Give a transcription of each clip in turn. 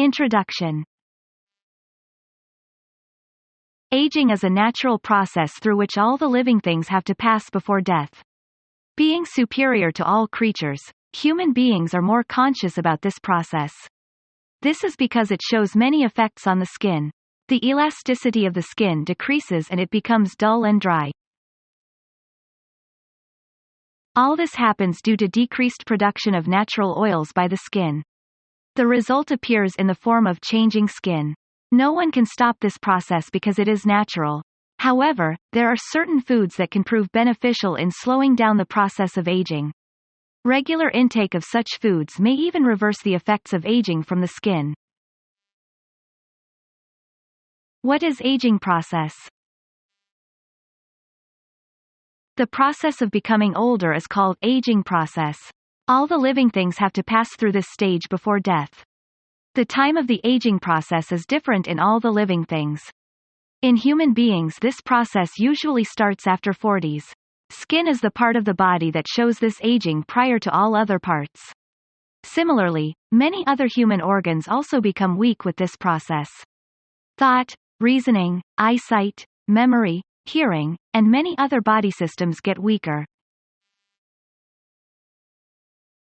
Introduction. Aging is a natural process through which all the living things have to pass before death. Being superior to all creatures, human beings are more conscious about this process. This is because it shows many effects on the skin. The elasticity of the skin decreases and it becomes dull and dry. All this happens due to decreased production of natural oils by the skin. The result appears in the form of changing skin. No one can stop this process because it is natural. However, there are certain foods that can prove beneficial in slowing down the process of aging. Regular intake of such foods may even reverse the effects of aging from the skin. What is aging process? The process of becoming older is called aging process. All the living things have to pass through this stage before death. The time of the aging process is different in all the living things. In human beings, this process usually starts after 40s. Skin is the part of the body that shows this aging prior to all other parts. Similarly, many other human organs also become weak with this process. Thought, reasoning, eyesight, memory, hearing, and many other body systems get weaker.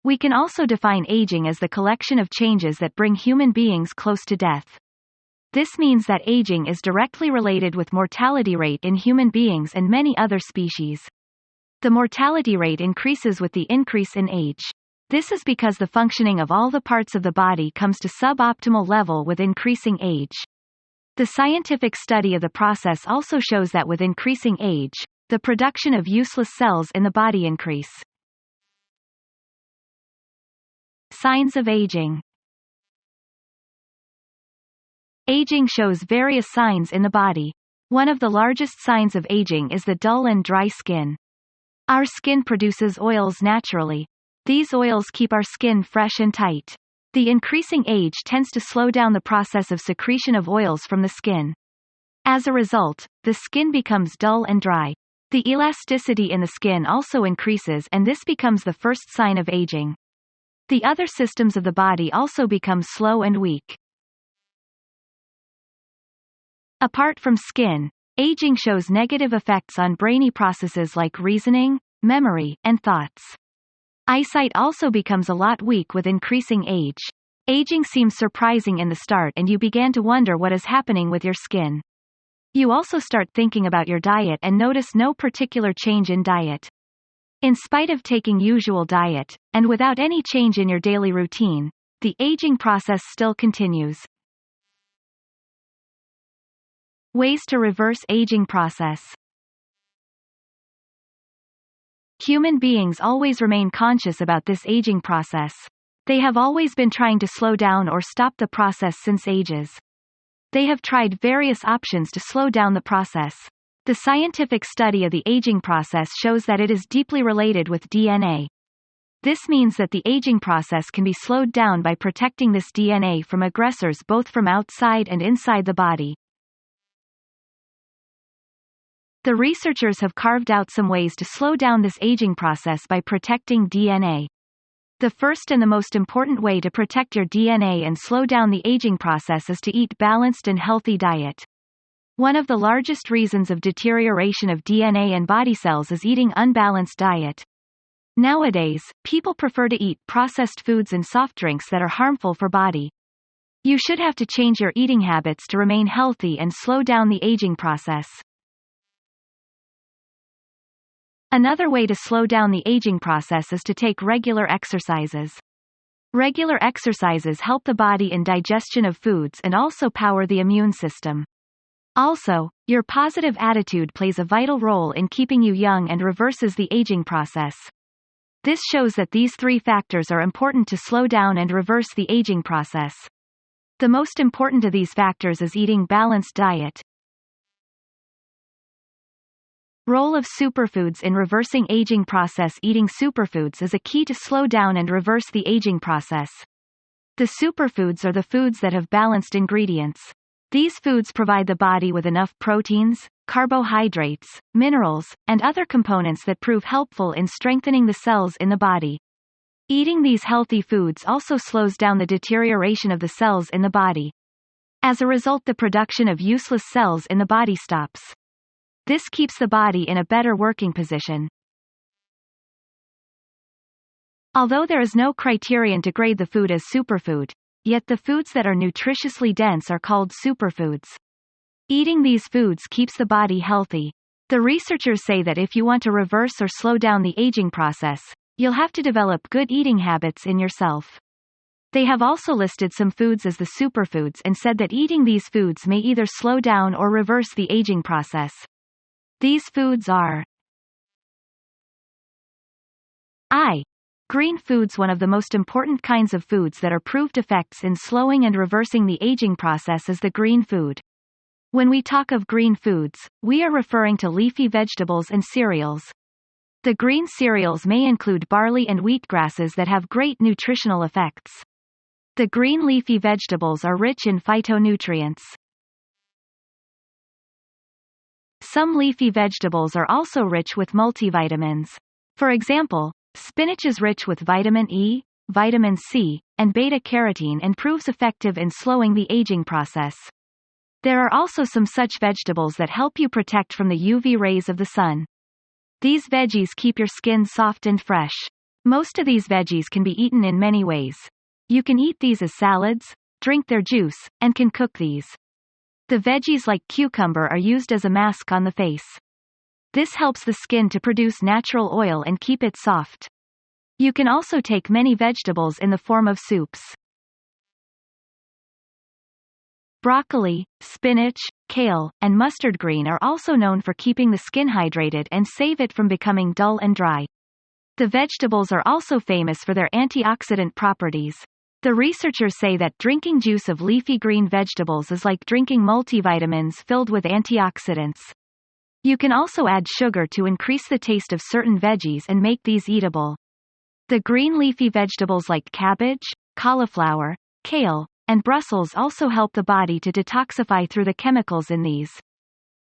We can also define aging as the collection of changes that bring human beings close to death. This means that aging is directly related with mortality rate in human beings and many other species. The mortality rate increases with the increase in age. This is because the functioning of all the parts of the body comes to suboptimal level with increasing age. The scientific study of the process also shows that with increasing age, the production of useless cells in the body increase. Signs of aging. Aging shows various signs in the body. One of the largest signs of aging is the dull and dry skin. Our skin produces oils naturally. These oils keep our skin fresh and tight. The increasing age tends to slow down the process of secretion of oils from the skin. As a result, the skin becomes dull and dry. The elasticity in the skin also increases, and this becomes the first sign of aging. The other systems of the body also become slow and weak. Apart from skin, aging shows negative effects on brainy processes like reasoning, memory, and thoughts. Eyesight also becomes a lot weak with increasing age. Aging seems surprising in the start and you begin to wonder what is happening with your skin. You also start thinking about your diet and notice no particular change in diet. In spite of taking usual diet, and without any change in your daily routine, the aging process still continues. Ways to reverse aging process. Human beings always remain conscious about this aging process. They have always been trying to slow down or stop the process since ages. They have tried various options to slow down the process. The scientific study of the aging process shows that it is deeply related with DNA. This means that the aging process can be slowed down by protecting this DNA from aggressors both from outside and inside the body. The researchers have carved out some ways to slow down this aging process by protecting DNA. The first and the most important way to protect your DNA and slow down the aging process is to eat balanced and healthy diet. One of the largest reasons of deterioration of DNA and body cells is eating unbalanced diet. Nowadays, people prefer to eat processed foods and soft drinks that are harmful for body. You should have to change your eating habits to remain healthy and slow down the aging process. Another way to slow down the aging process is to take regular exercises. Regular exercises help the body in digestion of foods and also power the immune system. Also, your positive attitude plays a vital role in keeping you young and reverses the aging process. This shows that these three factors are important to slow down and reverse the aging process. The most important of these factors is eating balanced diet. Role of superfoods in reversing aging process. Eating superfoods is a key to slow down and reverse the aging process. The superfoods are the foods that have balanced ingredients. These foods provide the body with enough proteins, carbohydrates, minerals, and other components that prove helpful in strengthening the cells in the body. Eating these healthy foods also slows down the deterioration of the cells in the body. As a result, the production of useless cells in the body stops. This keeps the body in a better working position. Although there is no criterion to grade the food as superfood, yet the foods that are nutritiously dense are called superfoods. Eating these foods keeps the body healthy. The researchers say that if you want to reverse or slow down the aging process, you'll have to develop good eating habits in yourself. They have also listed some foods as the superfoods and said that eating these foods may either slow down or reverse the aging process. These foods are Green foods. One of the most important kinds of foods that are proved effects in slowing and reversing the aging process is the green food. When we talk of green foods, we are referring to leafy vegetables and cereals. The green cereals may include barley and wheatgrasses that have great nutritional effects. The green leafy vegetables are rich in phytonutrients. Some leafy vegetables are also rich with multivitamins. For example, spinach is rich with vitamin E, vitamin C, and beta-carotene and proves effective in slowing the aging process. There are also some such vegetables that help you protect from the UV rays of the sun. These veggies keep your skin soft and fresh. Most of these veggies can be eaten in many ways. You can eat these as salads, drink their juice, and can cook these. The veggies like cucumber are used as a mask on the face. This helps the skin to produce natural oil and keep it soft. You can also take many vegetables in the form of soups. Broccoli, spinach, kale, and mustard green are also known for keeping the skin hydrated and save it from becoming dull and dry. The vegetables are also famous for their antioxidant properties. The researchers say that drinking juice of leafy green vegetables is like drinking multivitamins filled with antioxidants. You can also add sugar to increase the taste of certain veggies and make these eatable. The green leafy vegetables like cabbage, cauliflower, kale, and Brussels also help the body to detoxify through the chemicals in these.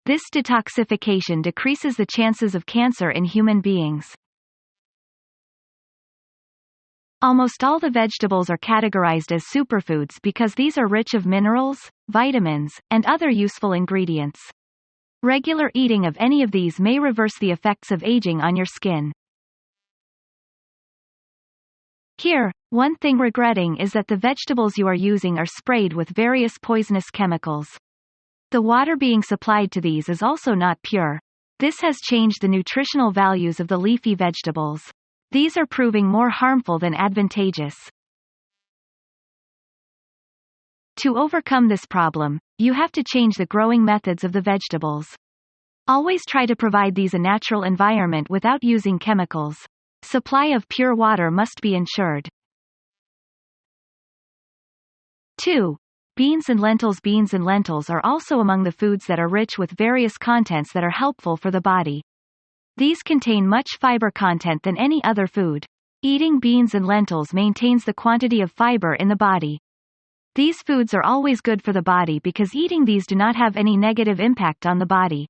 This detoxification decreases the chances of cancer in human beings. Almost all the vegetables are categorized as superfoods because these are rich of minerals, vitamins, and other useful ingredients. Regular eating of any of these may reverse the effects of aging on your skin. Here, one thing regretting is that the vegetables you are using are sprayed with various poisonous chemicals. The water being supplied to these is also not pure. This has changed the nutritional values of the leafy vegetables. These are proving more harmful than advantageous. To overcome this problem, you have to change the growing methods of the vegetables. Always try to provide these a natural environment without using chemicals. Supply of pure water must be ensured. 2. Beans and lentils. Beans and lentils are also among the foods that are rich with various contents that are helpful for the body. These contain much fiber content than any other food. Eating beans and lentils maintains the quantity of fiber in the body. These foods are always good for the body because eating these do not have any negative impact on the body.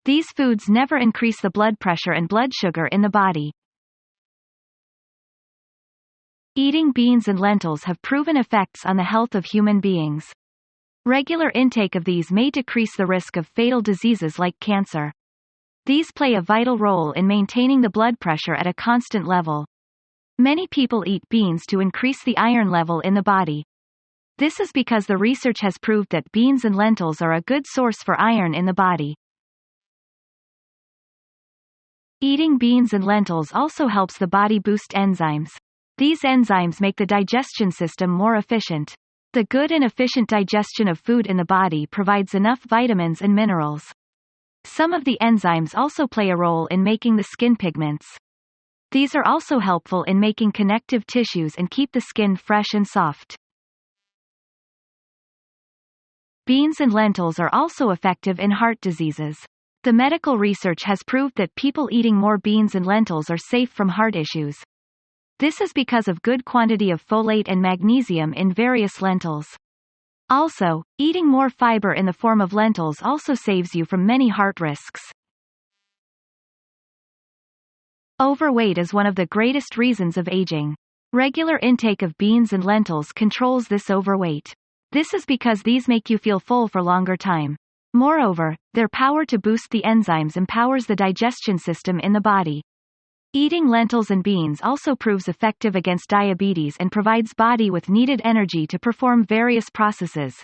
These foods never increase the blood pressure and blood sugar in the body. Eating beans and lentils have proven effects on the health of human beings. Regular intake of these may decrease the risk of fatal diseases like cancer. These play a vital role in maintaining the blood pressure at a constant level. Many people eat beans to increase the iron level in the body. This is because the research has proved that beans and lentils are a good source for iron in the body. Eating beans and lentils also helps the body boost enzymes. These enzymes make the digestion system more efficient. The good and efficient digestion of food in the body provides enough vitamins and minerals. Some of the enzymes also play a role in making the skin pigments. These are also helpful in making connective tissues and keep the skin fresh and soft. Beans and lentils are also effective in heart diseases. The medical research has proved that people eating more beans and lentils are safe from heart issues. This is because of good quantity of folate and magnesium in various lentils. Also, eating more fiber in the form of lentils also saves you from many heart risks. Overweight is one of the greatest reasons of aging. Regular intake of beans and lentils controls this overweight. This is because these make you feel full for longer time. Moreover, their power to boost the enzymes empowers the digestion system in the body. Eating lentils and beans also proves effective against diabetes and provides body with needed energy to perform various processes.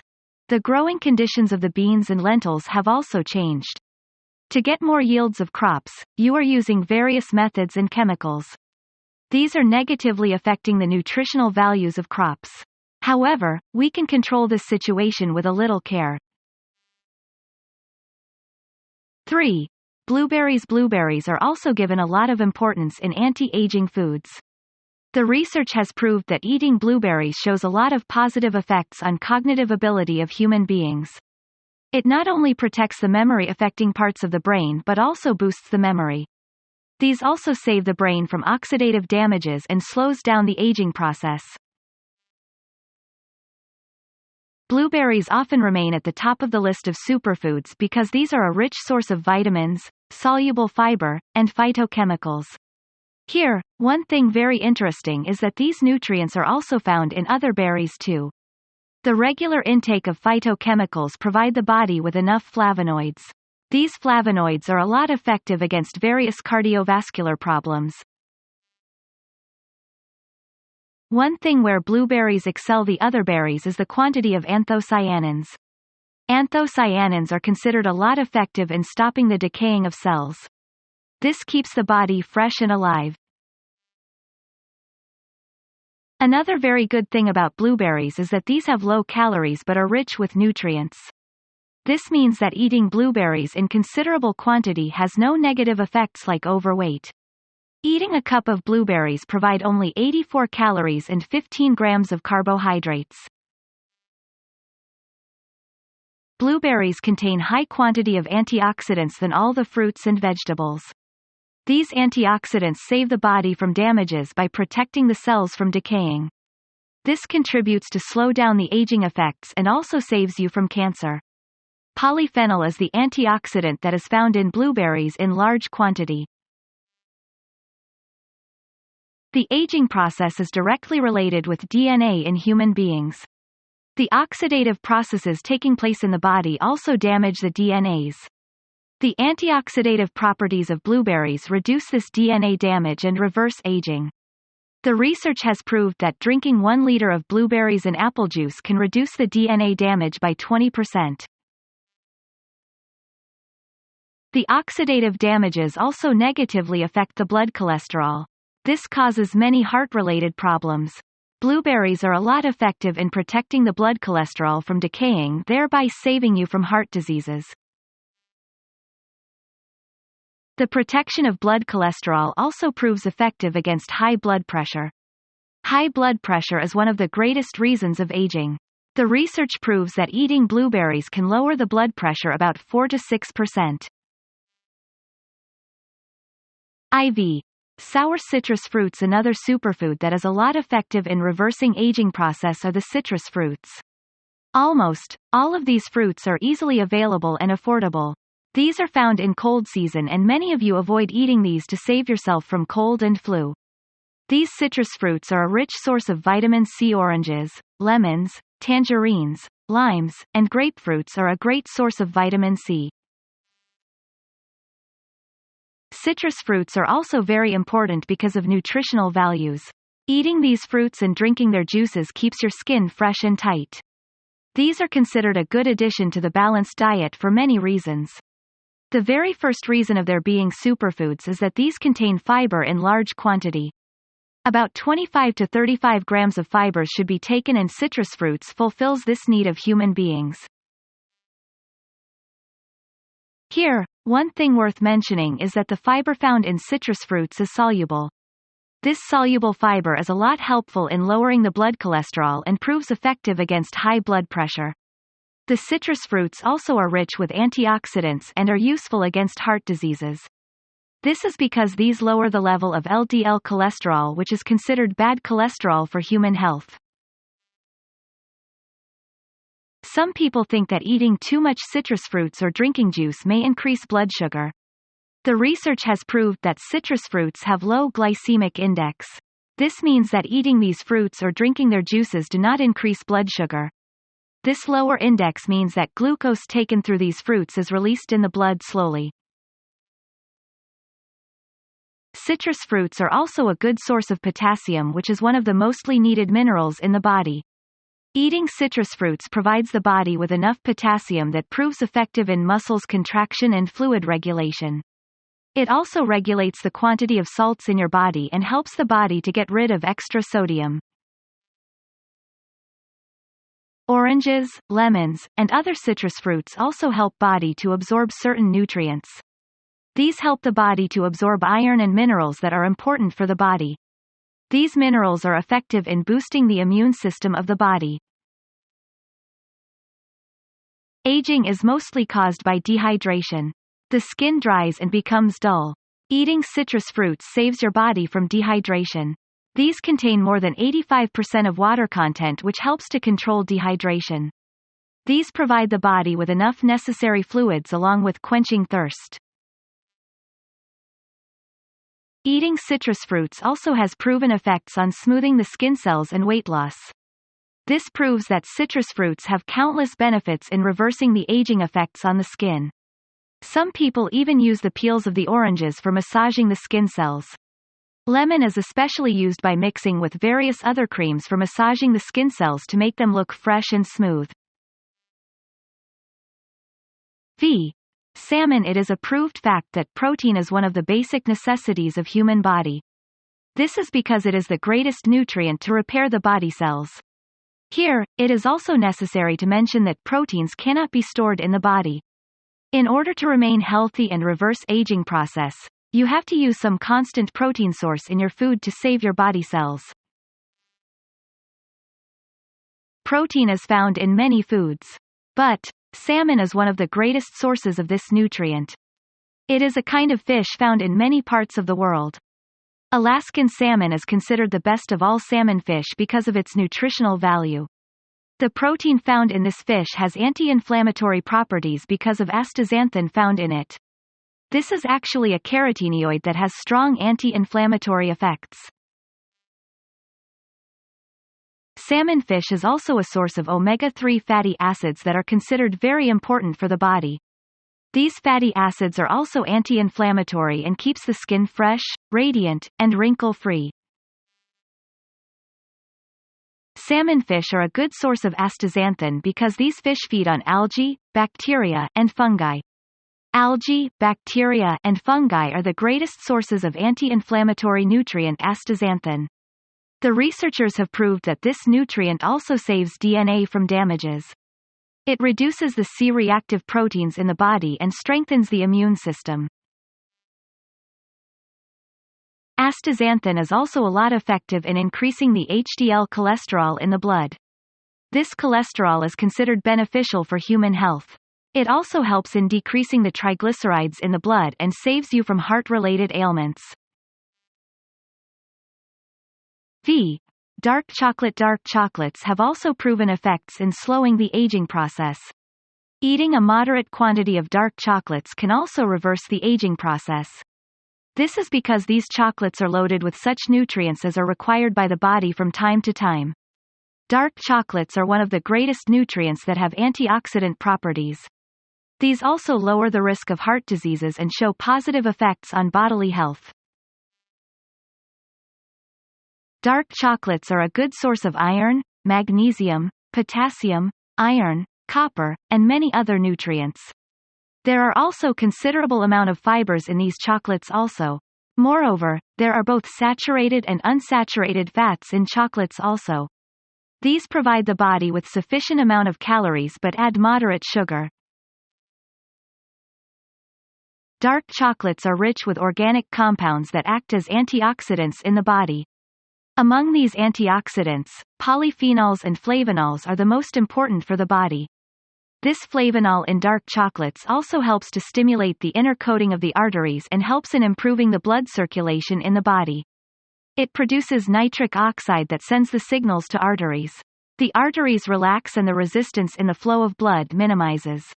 The growing conditions of the beans and lentils have also changed. To get more yields of crops, you are using various methods and chemicals. These are negatively affecting the nutritional values of crops. However, we can control this situation with a little care. 3. Blueberries. Blueberries are also given a lot of importance in anti-aging foods. The research has proved that eating blueberries shows a lot of positive effects on cognitive ability of human beings. It not only protects the memory-affecting parts of the brain but also boosts the memory. These also save the brain from oxidative damages and slows down the aging process. Blueberries often remain at the top of the list of superfoods because these are a rich source of vitamins, soluble fiber, and phytochemicals. Here, one thing very interesting is that these nutrients are also found in other berries too. The regular intake of phytochemicals provide the body with enough flavonoids. These flavonoids are a lot effective against various cardiovascular problems. One thing where blueberries excel the other berries is the quantity of anthocyanins. Anthocyanins are considered a lot effective in stopping the decaying of cells. This keeps the body fresh and alive. Another very good thing about blueberries is that these have low calories but are rich with nutrients. This means that eating blueberries in considerable quantity has no negative effects like overweight. Eating a cup of blueberries provide only 84 calories and 15 grams of carbohydrates. Blueberries contain high quantity of antioxidants than all the fruits and vegetables. These antioxidants save the body from damages by protecting the cells from decaying. This contributes to slow down the aging effects and also saves you from cancer. Polyphenol is the antioxidant that is found in blueberries in large quantity. The aging process is directly related with DNA in human beings. The oxidative processes taking place in the body also damage the DNAs. The antioxidative properties of blueberries reduce this DNA damage and reverse aging. The research has proved that drinking 1 liter of blueberries and apple juice can reduce the DNA damage by 20%. The oxidative damages also negatively affect the blood cholesterol. This causes many heart-related problems. Blueberries are a lot effective in protecting the blood cholesterol from decaying, thereby saving you from heart diseases. The protection of blood cholesterol also proves effective against high blood pressure. High blood pressure is one of the greatest reasons of aging. The research proves that eating blueberries can lower the blood pressure about 4 to 6%. IV. Sour citrus fruits. Another superfood that is a lot effective in reversing aging process are the citrus fruits. Almost all of these fruits are easily available and affordable. These are found in cold season and many of you avoid eating these to save yourself from cold and flu. These citrus fruits are a rich source of vitamin C. Oranges, lemons, tangerines, limes, and grapefruits are a great source of vitamin C. Citrus fruits are also very important because of nutritional values. Eating these fruits and drinking their juices keeps your skin fresh and tight. These are considered a good addition to the balanced diet for many reasons. The very first reason of their being superfoods is that these contain fiber in large quantity. About 25 to 35 grams of fibers should be taken, and citrus fruits fulfills this need of human beings. Here, one thing worth mentioning is that the fiber found in citrus fruits is soluble. This soluble fiber is a lot helpful in lowering the blood cholesterol and proves effective against high blood pressure. The citrus fruits also are rich with antioxidants and are useful against heart diseases. This is because these lower the level of LDL cholesterol, which is considered bad cholesterol for human health. Some people think that eating too much citrus fruits or drinking juice may increase blood sugar. The research has proved that citrus fruits have low glycemic index. This means that eating these fruits or drinking their juices do not increase blood sugar. This lower index means that glucose taken through these fruits is released in the blood slowly. Citrus fruits are also a good source of potassium, which is one of the mostly needed minerals in the body. Eating citrus fruits provides the body with enough potassium that proves effective in muscles contraction and fluid regulation. It also regulates the quantity of salts in your body and helps the body to get rid of extra sodium. Oranges, lemons, and other citrus fruits also help body to absorb certain nutrients. These help the body to absorb iron and minerals that are important for the body. These minerals are effective in boosting the immune system of the body. Aging is mostly caused by dehydration. The skin dries and becomes dull. Eating citrus fruits saves your body from dehydration. These contain more than 85% of water content, which helps to control dehydration. These provide the body with enough necessary fluids along with quenching thirst. Eating citrus fruits also has proven effects on smoothing the skin cells and weight loss. This proves that citrus fruits have countless benefits in reversing the aging effects on the skin. Some people even use the peels of the oranges for massaging the skin cells. Lemon is especially used by mixing with various other creams for massaging the skin cells to make them look fresh and smooth. Salmon. It is a proved fact that protein is one of the basic necessities of human body. This is because it is the greatest nutrient to repair the body cells. Here, it is also necessary to mention that proteins cannot be stored in the body. In order to remain healthy and reverse aging process, you have to use some constant protein source in your food to save your body cells. Protein is found in many foods. But salmon is one of the greatest sources of this nutrient. It is a kind of fish found in many parts of the world. Alaskan salmon is considered the best of all salmon fish because of its nutritional value. The protein found in this fish has anti-inflammatory properties because of astaxanthin found in it. This is actually a carotenoid that has strong anti-inflammatory effects. Salmon fish is also a source of omega-3 fatty acids that are considered very important for the body. These fatty acids are also anti-inflammatory and keeps the skin fresh, radiant, and wrinkle-free. Salmon fish are a good source of astaxanthin because these fish feed on algae, bacteria, and fungi. Algae, bacteria, and fungi are the greatest sources of anti-inflammatory nutrient astaxanthin. The researchers have proved that this nutrient also saves DNA from damages. It reduces the C-reactive proteins in the body and strengthens the immune system. Astaxanthin is also a lot effective in increasing the HDL cholesterol in the blood. This cholesterol is considered beneficial for human health. It also helps in decreasing the triglycerides in the blood and saves you from heart-related ailments. Dark chocolate. Dark chocolates have also proven effects in slowing the aging process. Eating a moderate quantity of dark chocolates can also reverse the aging process. This is because these chocolates are loaded with such nutrients as are required by the body from time to time. Dark chocolates are one of the greatest nutrients that have antioxidant properties. These also lower the risk of heart diseases and show positive effects on bodily health. Dark chocolates are a good source of iron, magnesium, potassium, iron, copper, and many other nutrients. There are also considerable amount of fibers in these chocolates also. Moreover, there are both saturated and unsaturated fats in chocolates also. These provide the body with sufficient amount of calories but add moderate sugar. Dark chocolates are rich with organic compounds that act as antioxidants in the body. Among these antioxidants, polyphenols and flavonols are the most important for the body. This flavanol in dark chocolates also helps to stimulate the inner coating of the arteries and helps in improving the blood circulation in the body. It produces nitric oxide that sends the signals to arteries. The arteries relax and the resistance in the flow of blood minimizes.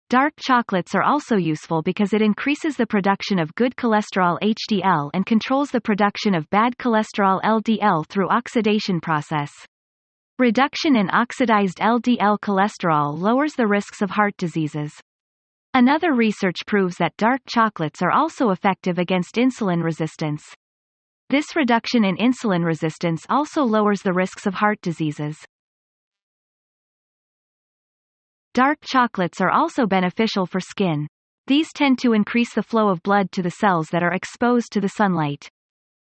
Dark chocolates are also useful because it increases the production of good cholesterol HDL and controls the production of bad cholesterol LDL through oxidation process. Reduction in oxidized LDL cholesterol lowers the risks of heart diseases. Another research proves that dark chocolates are also effective against insulin resistance. This reduction in insulin resistance also lowers the risks of heart diseases. Dark chocolates are also beneficial for skin. These tend to increase the flow of blood to the cells that are exposed to the sunlight.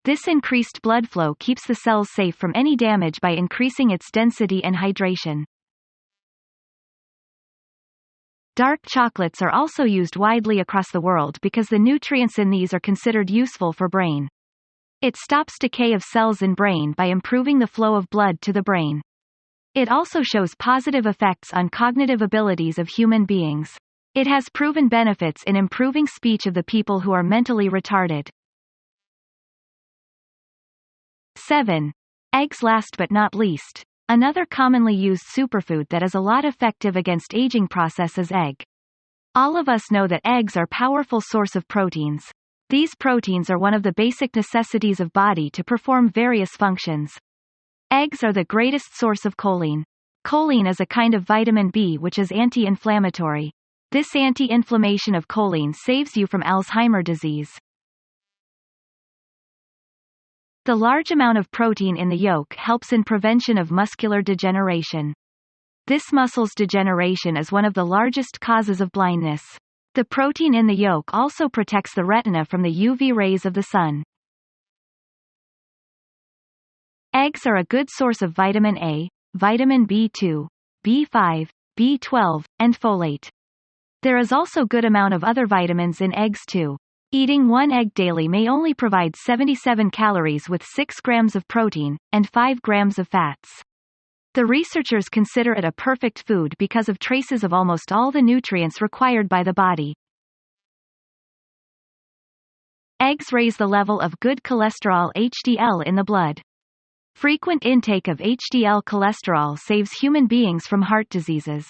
This increased blood flow keeps the cells safe from any damage by increasing its density and hydration. Dark chocolates are also used widely across the world because the nutrients in these are considered useful for brain. It stops decay of cells in brain by improving the flow of blood to the brain. It also shows positive effects on cognitive abilities of human beings. It has proven benefits in improving speech of the people who are mentally retarded. 7. Eggs. Last but not least, another commonly used superfood that is a lot effective against aging process is egg. All of us know that eggs are powerful source of proteins. These proteins are one of the basic necessities of body to perform various functions. Eggs are the greatest source of choline. Choline is a kind of vitamin B which is anti-inflammatory. This anti-inflammation of choline saves you from Alzheimer's disease. The large amount of protein in the yolk helps in prevention of muscular degeneration. This muscles degeneration is one of the largest causes of blindness. The protein in the yolk also protects the retina from the UV rays of the sun. Eggs are a good source of vitamin A, vitamin B2, B5, B12, and folate. There is also good amount of other vitamins in eggs too. Eating one egg daily may only provide 77 calories with 6 grams of protein, and 5 grams of fats. The researchers consider it a perfect food because of traces of almost all the nutrients required by the body. Eggs raise the level of good cholesterol HDL in the blood. Frequent intake of HDL cholesterol saves human beings from heart diseases.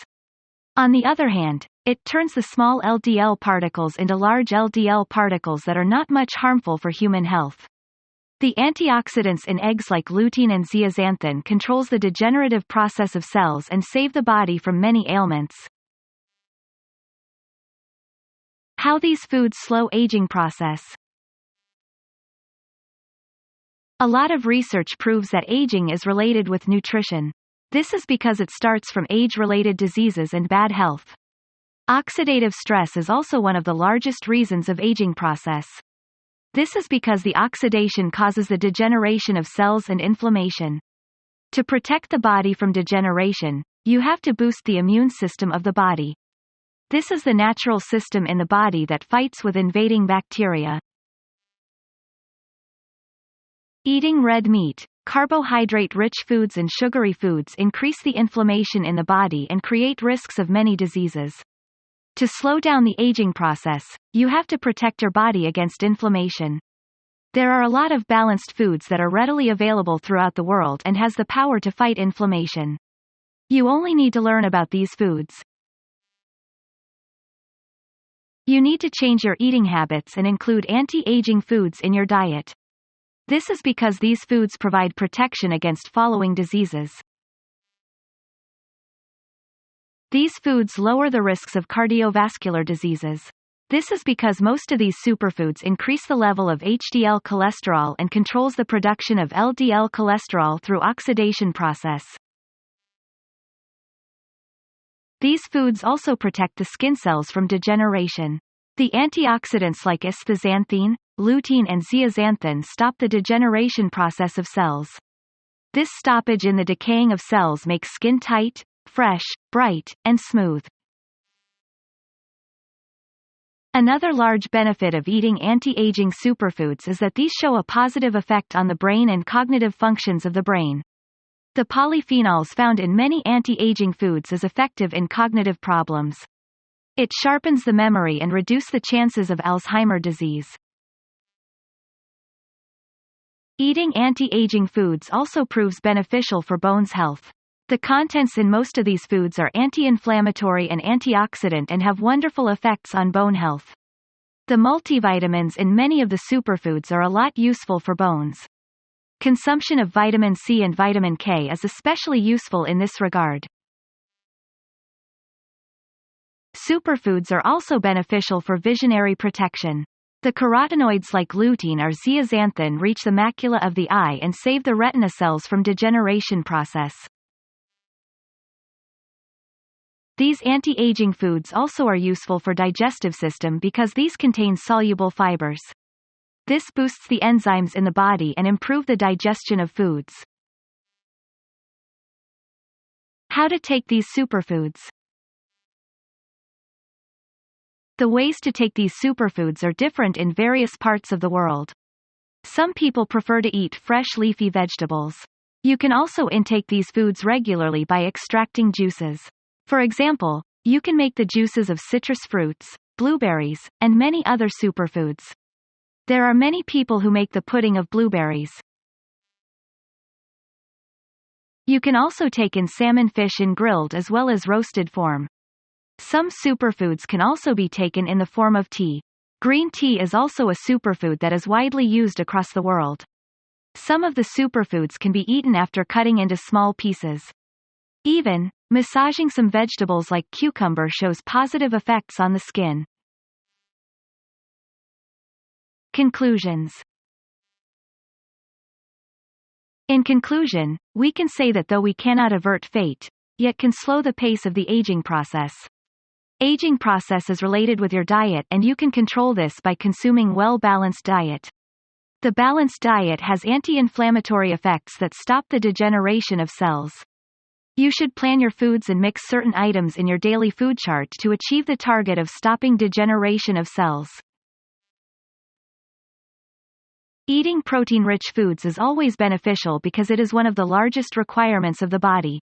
On the other hand, it turns the small LDL particles into large LDL particles that are not much harmful for human health. The antioxidants in eggs like lutein and zeaxanthin controls the degenerative process of cells and save the body from many ailments. How these foods slow aging process. A lot of research proves that aging is related with nutrition. This is because it starts from age-related diseases and bad health. Oxidative stress is also one of the largest reasons of aging process. This is because the oxidation causes the degeneration of cells and inflammation. To protect the body from degeneration, you have to boost the immune system of the body. This is the natural system in the body that fights with invading bacteria. Eating red meat, carbohydrate-rich foods and sugary foods increase the inflammation in the body and create risks of many diseases. To slow down the aging process, you have to protect your body against inflammation. There are a lot of balanced foods that are readily available throughout the world and has the power to fight inflammation. You only need to learn about these foods. You need to change your eating habits and include anti-aging foods in your diet. This is because these foods provide protection against following diseases. These foods lower the risks of cardiovascular diseases. This is because most of these superfoods increase the level of HDL cholesterol and controls the production of LDL cholesterol through oxidation process. These foods also protect the skin cells from degeneration. The antioxidants like astaxanthin, lutein and zeaxanthin stop the degeneration process of cells. This stoppage in the decaying of cells makes skin tight, fresh, bright, and smooth. Another large benefit of eating anti-aging superfoods is that these show a positive effect on the brain and cognitive functions of the brain. The polyphenols found in many anti-aging foods is effective in cognitive problems. It sharpens the memory and reduces the chances of Alzheimer's disease. Eating anti-aging foods also proves beneficial for bones health. The contents in most of these foods are anti-inflammatory and antioxidant and have wonderful effects on bone health. The multivitamins in many of the superfoods are a lot useful for bones. Consumption of vitamin C and vitamin K is especially useful in this regard. Superfoods are also beneficial for visionary protection. The carotenoids like lutein or zeaxanthin reach the macula of the eye and save the retina cells from degeneration process. These anti-aging foods also are useful for digestive system because these contain soluble fibers. This boosts the enzymes in the body and improve the digestion of foods. How to take these superfoods. The ways to take these superfoods are different in various parts of the world. Some people prefer to eat fresh leafy vegetables. You can also intake these foods regularly by extracting juices. For example, you can make the juices of citrus fruits, blueberries, and many other superfoods. There are many people who make the pudding of blueberries. You can also take in salmon fish in grilled as well as roasted form. Some superfoods can also be taken in the form of tea. Green tea is also a superfood that is widely used across the world. Some of the superfoods can be eaten after cutting into small pieces. Even, massaging some vegetables like cucumber shows positive effects on the skin. Conclusions. In conclusion, we can say that though we cannot avert fate, yet can slow the pace of the aging process. Aging process is related with your diet and you can control this by consuming well-balanced diet. The balanced diet has anti-inflammatory effects that stop the degeneration of cells. You should plan your foods and mix certain items in your daily food chart to achieve the target of stopping degeneration of cells. Eating protein-rich foods is always beneficial because it is one of the largest requirements of the body.